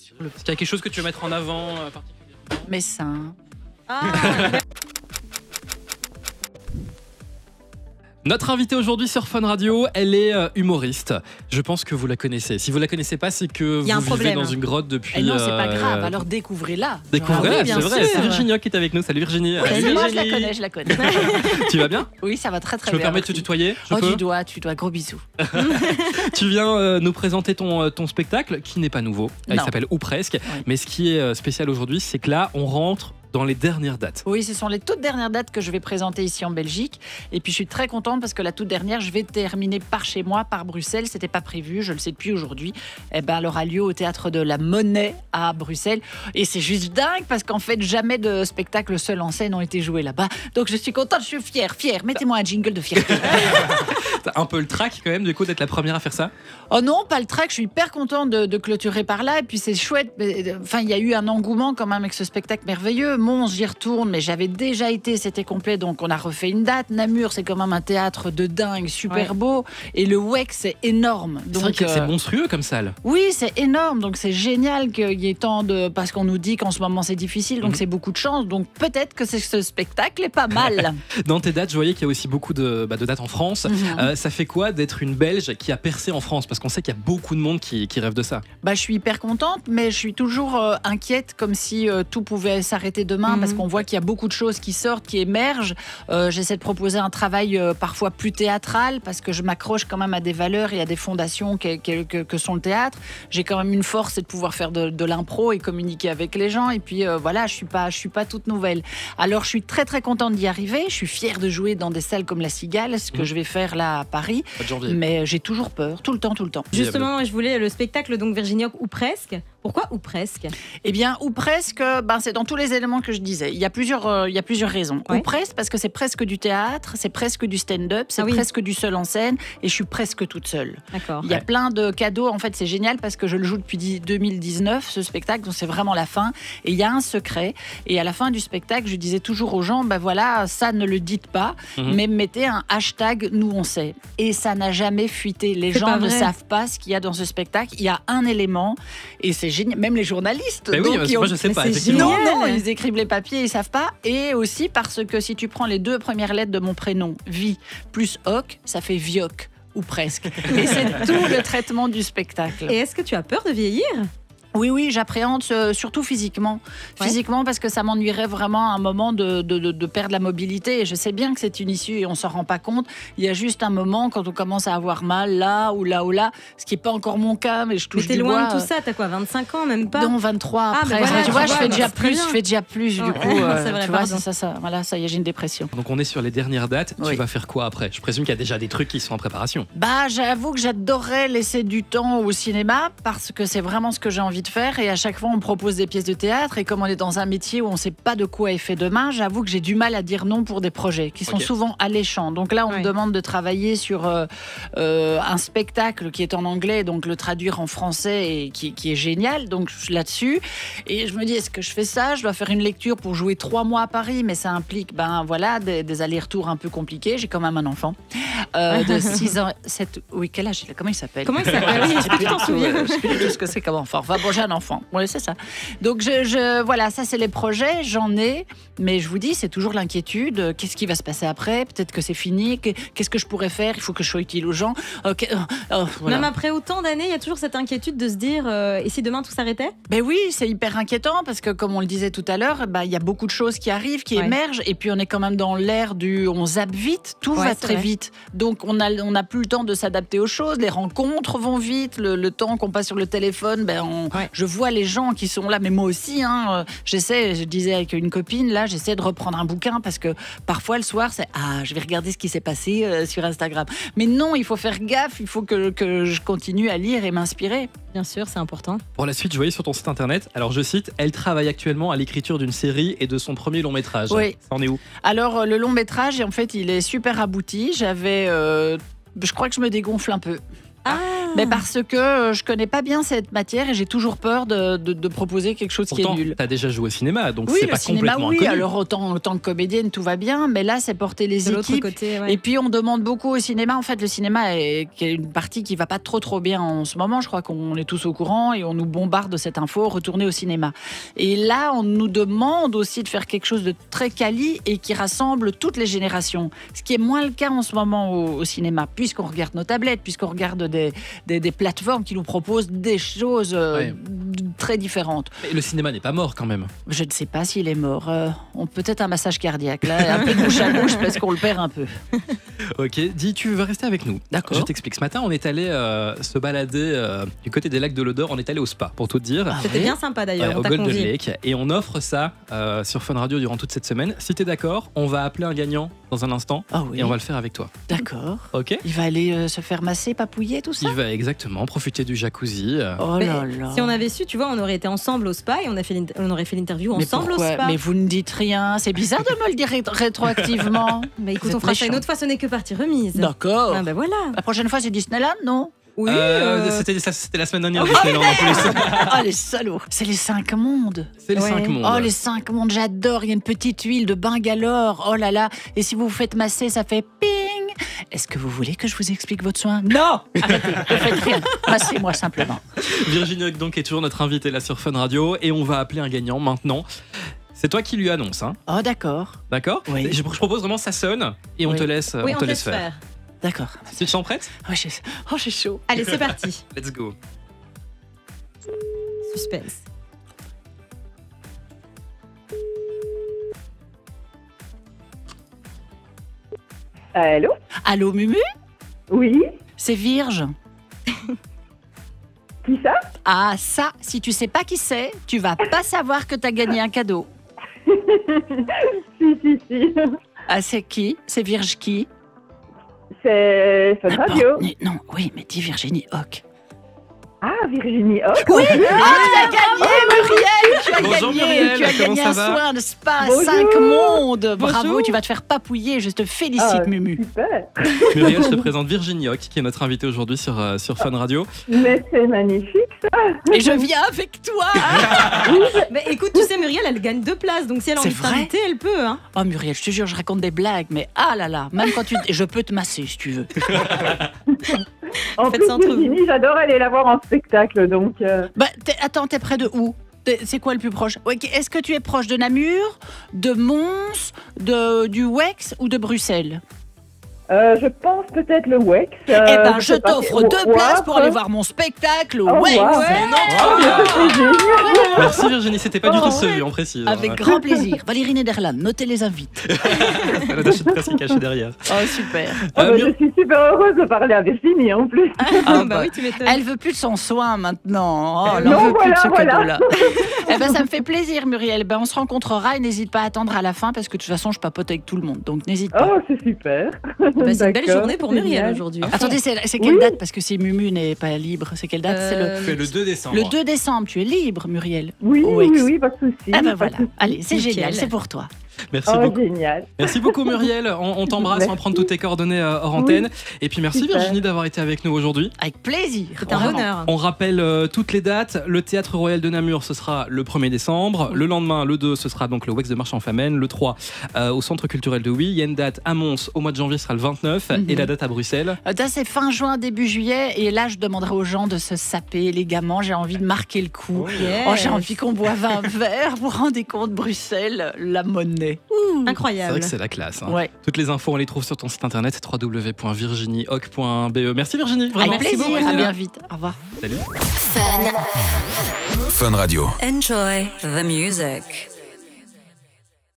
Est-ce qu'il y a quelque chose que tu veux mettre en avant particulièrement? Mes seins. Notre invitée aujourd'hui sur Fun Radio, elle est humoriste. Je pense que vous la connaissez. Si vous la connaissez pas, c'est que vous vivez dans une grotte depuis. Et non, c'est pas grave. Alors découvrez-la. Découvrez-la, c'est vrai. C'est Virginie qui est avec nous. Salut Virginie. Oui, moi je la connais. Tu vas bien? Oui, ça va très bien. Je me permets de te tutoyer? Tu dois. Gros bisous. Tu viens nous présenter ton spectacle qui n'est pas nouveau. Il s'appelle Ou presque. Oui. Mais ce qui est spécial aujourd'hui, c'est que là, on rentre dans les dernières dates. Oui, ce sont les toutes dernières dates que je vais présenter ici en Belgique. Et puis je suis très contente parce que la toute dernière, je vais terminer par chez moi, par Bruxelles. C'était pas prévu, je le sais depuis aujourd'hui. Elle aura lieu au Théâtre de la Monnaie à Bruxelles. Et c'est juste dingue parce qu'en fait, jamais de spectacles seuls en scène ont été joués là-bas. Donc je suis contente, je suis fière. Mettez-moi un jingle de fierté. T'as un peu le trac quand même, du coup, d'être la première à faire ça? Oh non, pas le trac. Je suis hyper contente de clôturer par là. Et puis c'est chouette. Enfin, il y a eu un engouement quand même avec ce spectacle merveilleux. Mons, j'y retourne, mais j'avais déjà été, c'était complet, donc on a refait une date. Namur, c'est quand même un théâtre de dingue, super beau. Et le WEC, c'est énorme. C'est vrai que c'est monstrueux comme salle. Oui, c'est énorme, donc c'est génial qu'il y ait tant de... Parce qu'on nous dit qu'en ce moment c'est difficile, donc c'est beaucoup de chance. Donc peut-être que ce spectacle est pas mal. Dans tes dates, je voyais qu'il y a aussi beaucoup de dates en France. Ça fait quoi d'être une Belge qui a percé en France? Parce qu'on sait qu'il y a beaucoup de monde qui rêve de ça. Je suis hyper contente, mais je suis toujours inquiète, comme si tout pouvait s'arrêter demain. Parce qu'on voit qu'il y a beaucoup de choses qui sortent, qui émergent. J'essaie de proposer un travail parfois plus théâtral parce que je m'accroche quand même à des valeurs et à des fondations que sont le théâtre. J'ai quand même une force, c'est de pouvoir faire de l'impro et communiquer avec les gens. Et puis voilà, je suis pas toute nouvelle. Alors je suis très très contente d'y arriver. Je suis fière de jouer dans des salles comme la Cigale, ce que je vais faire là à Paris. Mais j'ai toujours peur, tout le temps. Justement, je voulais le spectacle donc Virginie Ou presque. Pourquoi Ou presque? Eh bien, Ou presque, c'est dans tous les éléments que je disais. Il y a plusieurs raisons. Ou presque parce que c'est presque du théâtre, c'est presque du stand-up, c'est presque du seul en scène et je suis presque toute seule. D'accord. Il y a plein de cadeaux. En fait, c'est génial parce que je le joue depuis 2019, ce spectacle, donc c'est vraiment la fin. Et il y a un secret. Et à la fin du spectacle, je disais toujours aux gens, voilà, ça ne le dites pas, mais mettez un hashtag nous on sait. Et ça n'a jamais fuité. Les gens ne savent pas ce qu'il y a dans ce spectacle. Il y a un élément et c'est génial. Même les journalistes. Moi je sais pas. Non, ils écrivent les papiers, ils savent pas. Et aussi parce que si tu prends les deux premières lettres de mon prénom, Vi plus Oc, ça fait Vioc ou presque. Et c'est tout le traitement du spectacle. Et est-ce que tu as peur de vieillir? Oui, j'appréhende surtout physiquement. Physiquement parce que ça m'ennuierait vraiment à un moment de perdre la mobilité. Et je sais bien que c'est une issue et on s'en rend pas compte. Il y a juste un moment quand on commence à avoir mal là ou là ou là, ce qui n'est pas encore mon cas, mais je touche du bois. Mais t'es loin de tout ça, t'as quoi, 25 ans même pas? Non, 23 après. Tu vois, je fais déjà plus du coup. Tu vois, c'est ça. Voilà, ça y est, j'ai une dépression. Donc on est sur les dernières dates. Tu vas faire quoi après? Je présume qu'il y a déjà des trucs qui sont en préparation. J'avoue que j'adorerais laisser du temps au cinéma parce que c'est vraiment ce que j'ai envie de faire et à chaque fois on me propose des pièces de théâtre et comme on est dans un métier où on ne sait pas de quoi est fait demain, j'avoue que j'ai du mal à dire non pour des projets qui sont souvent alléchants. Donc là on me demande de travailler sur un spectacle qui est en anglais, donc le traduire en français et qui est génial, donc je suis là-dessus et je me dis est-ce que je fais ça? Je dois faire une lecture pour jouer 3 mois à Paris, mais ça implique des allers-retours un peu compliqués. J'ai quand même un enfant de 6 ans, 7, quel âge il a? Comment il s'appelle? Est-ce que tu t'en souviens? Je sais plus tout ce que c'est comme enfant. Enfin bon, j'ai un enfant. Oui, c'est ça. Donc, voilà, ça, c'est les projets. J'en ai. Mais je vous dis, c'est toujours l'inquiétude. Qu'est-ce qui va se passer après? Peut-être que c'est fini. Qu'est-ce que je pourrais faire? Il faut que je sois utile aux gens. Voilà. Même après autant d'années, il y a toujours cette inquiétude de se dire et si demain tout s'arrêtait? Oui, c'est hyper inquiétant parce que, comme on le disait tout à l'heure, il y a beaucoup de choses qui arrivent, qui émergent. Et puis, on est quand même dans l'ère on zappe vite. Tout va très vite. Donc, on n'a plus le temps de s'adapter aux choses. Les rencontres vont vite. Le temps qu'on passe sur le téléphone, je vois les gens qui sont là, mais moi aussi, je disais avec une copine, là, j'essaie de reprendre un bouquin parce que parfois le soir, c'est je vais regarder ce qui s'est passé sur Instagram. Mais non, il faut faire gaffe, il faut que je continue à lire et m'inspirer. Bien sûr, c'est important. Pour la suite, je voyais sur ton site internet, alors je cite, elle travaille actuellement à l'écriture d'une série et de son premier long métrage. Oui. Ça en est où? Alors, le long métrage, en fait, il est super abouti. Je crois que je me dégonfle un peu. Mais parce que je connais pas bien cette matière et j'ai toujours peur de proposer quelque chose Pourtant, qui est nul. T'as déjà joué au cinéma, donc Oui, c'est le pas cinéma, complètement oui. inconnu. Alors autant que comédienne, tout va bien, mais là, c'est porter les De l'autre équipes. côté, ouais. Et puis, on demande beaucoup au cinéma. En fait, le cinéma est une partie qui va pas trop bien en ce moment. Je crois qu'on est tous au courant et on nous bombarde de cette info. Retourner au cinéma. Et là, on nous demande aussi de faire quelque chose de très quali et qui rassemble toutes les générations. Ce qui est moins le cas en ce moment au cinéma, puisqu'on regarde nos tablettes, puisqu'on regarde des plateformes qui nous proposent des choses très différentes. Mais le cinéma n'est pas mort quand même. Je ne sais pas s'il est mort. On peut-être un massage cardiaque là, un peu de bouche à bouche parce qu'on le perd un peu. Ok, dis, tu veux rester avec nous? D'accord. Je t'explique. Ce matin, on est allé se balader du côté des lacs de l'Odeur. On est allé au spa, pour tout te dire. C'était bien sympa d'ailleurs, on Au t'a Golden convié. Lake. Et on offre ça sur Fun Radio durant toute cette semaine. Si t'es d'accord, on va appeler un gagnant dans un instant. Ah oui. Et on va le faire avec toi. D'accord. Ok? Il va aller se faire masser, papouiller, tout ça. Il va exactement profiter du jacuzzi. Oh Mais là là. si on avait su, tu vois, on aurait été ensemble au spa et on aurait fait l'interview Mais ensemble au pourquoi spa. Mais vous ne dites rien. C'est bizarre de me le dire rétroactivement. Bah écoute, Vous on êtes fera ça une méchant. autre fois, ce n'est que partie remise. D'accord. Ah bah voilà. La prochaine fois, c'est Disneyland, non? Oui. C'était la semaine dernière, Disneyland en plus. Ah, les salauds. C'est les 5 mondes. C'est les Ouais. 5 mondes. Oh, les 5 mondes, j'adore. Il y a une petite huile de Bangalore. Oh là là. Et si vous vous faites masser, ça fait ping. Est-ce que vous voulez que je vous explique votre soin? Non. Arrêtez. Ne faites rien. Massez-moi simplement. Virginie Hoc donc est toujours notre invitée là sur Fun Radio et on va appeler un gagnant maintenant. C'est toi qui lui annonce, hein? Oh, d'accord. D'accord? Oui. Je propose vraiment ça sonne et on Oui. te laisse, Oui, on te laisse faire. D'accord. Tu te sens prête? Oh, j'ai chaud. Allez, c'est parti. Let's go. Suspense. Allô? Allô, Mumu? Oui? C'est Virge. Qui ça? Ah, ça, si tu sais pas qui c'est, tu vas pas savoir que t'as gagné un cadeau. Si. Ah, c'est qui? C'est Virge qui? C'est Fun Radio. Non, oui, mais dis Virginie Hoc. Ah, Virginie Hoc. Oui, tu as gagné, Muriel. Tu as Bonjour, gagné. Muriel, Tu as comment gagné ça un va soin de spa Bonjour. 5 mondes. Bravo, Bonjour. tu vas te faire papouiller. Je te félicite, Ah, Mumu. Super. Muriel, je te présente Virginie Hoc qui est notre invitée aujourd'hui sur Fun Radio. Mais c'est magnifique. Et je viens avec toi. Mais écoute, tu sais, Muriel, elle gagne 2 places, donc si elle a C'est envie de vrai t'inviter, elle peut. Hein. Oh, Muriel, je te jure, je raconte des blagues, mais ah là là, même quand je peux te masser si tu veux. En Faites plus, ça entre vous. Virginie, j'adore aller la voir en spectacle, donc... Bah, attends, t'es près de où? C'est quoi le plus proche? Ouais, est-ce que tu es proche de Namur, de Mons, du Wex ou de Bruxelles? je pense peut-être le Wex. Eh ben, je sais pas t'offre si- 2 places pour aller voir mon spectacle au Oh, Wex. wow. Merci Virginie, c'était pas du tout prévu, on précise. Avec grand plaisir. Valérie Nederland, notez les invites. La tâche de presse est cachée derrière. Oh, super. Je suis super heureuse de parler à Virginie en plus. Ah, bah oui, tu m'étonnes. Elle veut plus de son soin maintenant. Oh, elle Non, en veut plus de ce voilà. cadeau-là. Eh ben, ça me fait plaisir, Muriel. Ben, on se rencontrera et n'hésite pas à attendre à la fin parce que de toute façon, je papote avec tout le monde. Donc, n'hésite pas. Oh, c'est super. Bah, c'est une belle D'accord, journée pour Muriel génial. aujourd'hui. Attendez, c'est quelle date? Parce que si Mumu n'est pas libre, c'est quelle date? C'est le 2 décembre. Le 2 décembre. Tu es libre, Muriel. Oui, Au Wex. oui, pas de souci. Ah ben pas voilà. de souci. Allez, c'est Nickel. génial, c'est pour toi. Merci Oh, beaucoup. génial. Merci beaucoup Muriel, on t'embrasse, on va prendre toutes tes coordonnées hors antenne. Et puis merci Super. Virginie d'avoir été avec nous aujourd'hui. Avec plaisir. C'est un Vraiment. honneur. On rappelle toutes les dates. Le Théâtre Royal de Namur, ce sera le 1er décembre. Le lendemain, le 2, ce sera donc le Wex de Marche-en-Famenne. Le 3, au Centre culturel de Huy. Il y a une date à Mons au mois de janvier, ce sera le 29. Et la date à Bruxelles. Ça, c'est fin juin, début juillet. Et là, je demanderai aux gens de se saper élégamment. J'ai envie de marquer le coup. Yes. Oh, j'ai envie qu'on boive un verre. Vous vous rendez compte, Bruxelles, la monnaie. Ouh. C'est Incroyable. vrai que c'est la classe. Hein. Ouais. Toutes les infos, on les trouve sur ton site internet www.virginiehoc.be. Merci Virginie, vraiment. Avec plaisir. Merci À beaucoup. bien vite. Au revoir. Salut. Fun Radio. Enjoy the music.